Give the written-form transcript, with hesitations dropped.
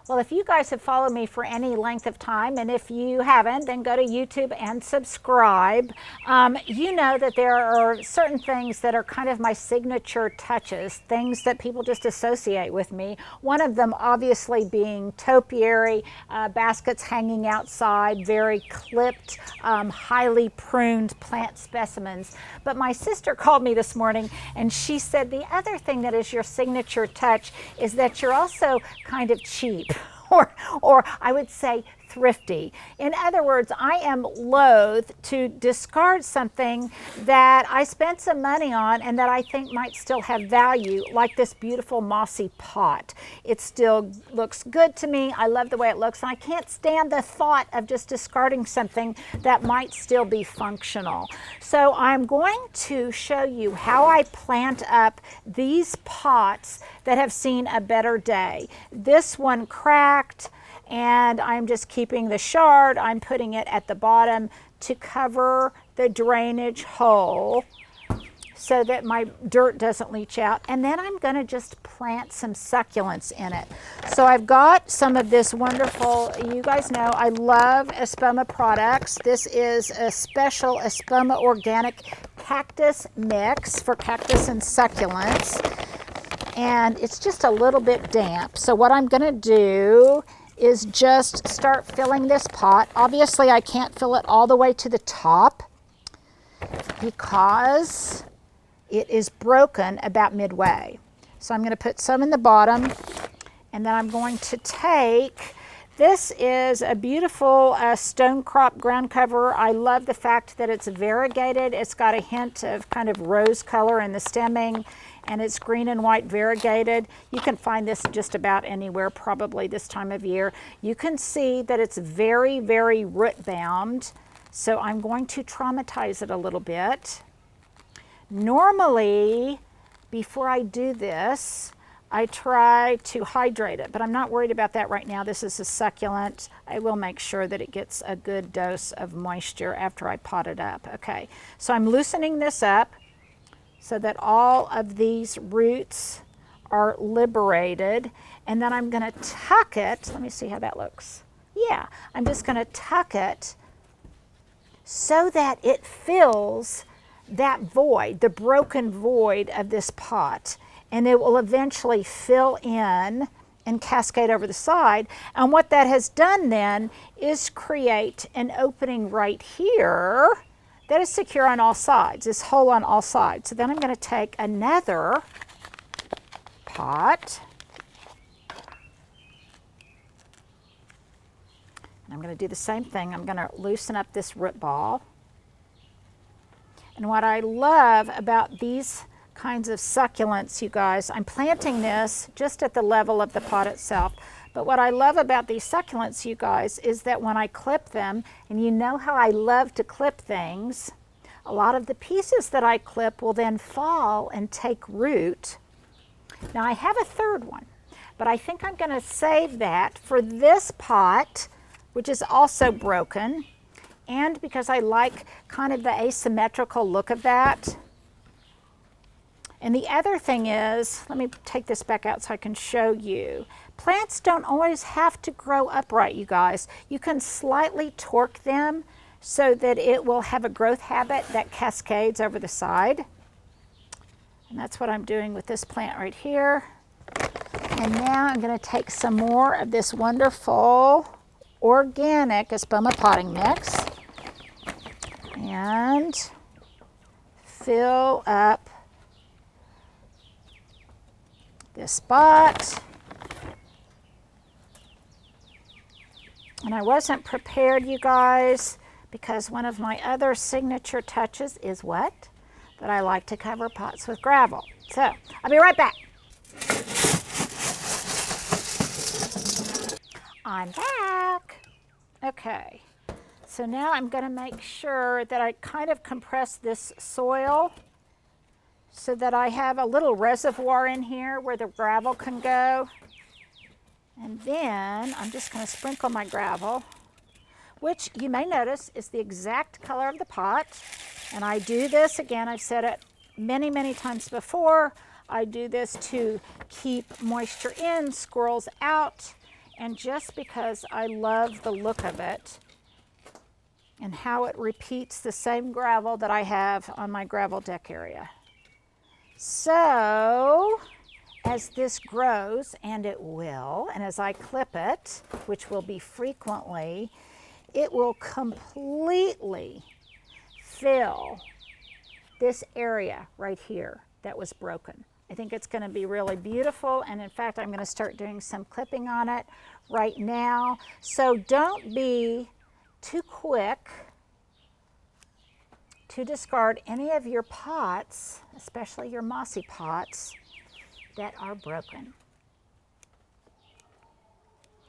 Well, if you guys have followed me for any length of time, and if you haven't, then go to YouTube and subscribe. You know that there are certain things that are kind of my signature touches, things that people just associate with me. One of them obviously being topiary, baskets hanging outside, very clipped, highly pruned plant specimens. But my sister called me this morning and she said the other thing that is your signature touch is that you're also kind of cheap. Or I would say thrifty. In other words, I am loath to discard something that I spent some money on and that I think might still have value, like this beautiful mossy pot. It still looks good to me. I love the way it looks, and I can't stand the thought of just discarding something that might still be functional. So I'm going to show you how I plant up these pots that have seen a better day. This one cracked, and I'm just keeping the shard. I'm putting it at the bottom to cover the drainage hole so that my dirt doesn't leach out. And then I'm gonna just plant some succulents in it. So I've got some of this wonderful, you guys know I love Espoma products. This is a special Espoma organic cactus mix for cactus and succulents. And it's just a little bit damp. So what I'm gonna do is just start filling this pot. Obviously I can't fill it all the way to the top because it is broken about midway. So I'm gonna put some in the bottom, and then I'm going to take, this is a beautiful stone crop ground cover. I love the fact that it's variegated. It's got a hint of kind of rose color in the stemming, and it's green and white variegated. You can find this just about anywhere, probably this time of year. You can see that it's very, very root bound. So I'm going to traumatize it a little bit. Normally, before I do this, I try to hydrate it, but I'm not worried about that right now. This is a succulent. I will make sure that it gets a good dose of moisture after I pot it up. Okay, so I'm loosening this up so that all of these roots are liberated. And then I'm gonna tuck it. Let me see how that looks. Yeah, I'm just gonna tuck it so that it fills that void, the broken void of this pot. And it will eventually fill in and cascade over the side. And what that has done then is create an opening right here that is secure on all sides, this hole on all sides. So then I'm gonna take another pot, and I'm gonna do the same thing. I'm gonna loosen up this root ball. And what I love about these kinds of succulents, you guys, I'm planting this just at the level of the pot itself. But what I love about these succulents, you guys, is that when I clip them, and you know how I love to clip things, a lot of the pieces that I clip will then fall and take root. Now I have a third one, but I think I'm gonna save that for this pot, which is also broken, and because I like kind of the asymmetrical look of that. And the other thing is, let me take this back out so I can show you. Plants don't always have to grow upright, you guys. You can slightly torque them so that it will have a growth habit that cascades over the side. And that's what I'm doing with this plant right here. And now I'm gonna take some more of this wonderful organic Espoma potting mix and fill up this spot. And I wasn't prepared, you guys, because one of my other signature touches is what? That I like to cover pots with gravel. So, I'll be right back. I'm back. Okay, so now I'm gonna make sure that I kind of compress this soil so that I have a little reservoir in here where the gravel can go. And then I'm just gonna sprinkle my gravel, which you may notice is the exact color of the pot. And I do this, again, I've said it many, many times before. I do this to keep moisture in, squirrels out, And just because I love the look of it and how it repeats the same gravel that I have on my gravel deck area. So as this grows, and it will, and as I clip it, which will be frequently, it will completely fill this area right here that was broken. I think it's going to be really beautiful, and in fact, I'm going to start doing some clipping on it right now. So don't be too quick to discard any of your pots, especially your mossy pots, that are broken.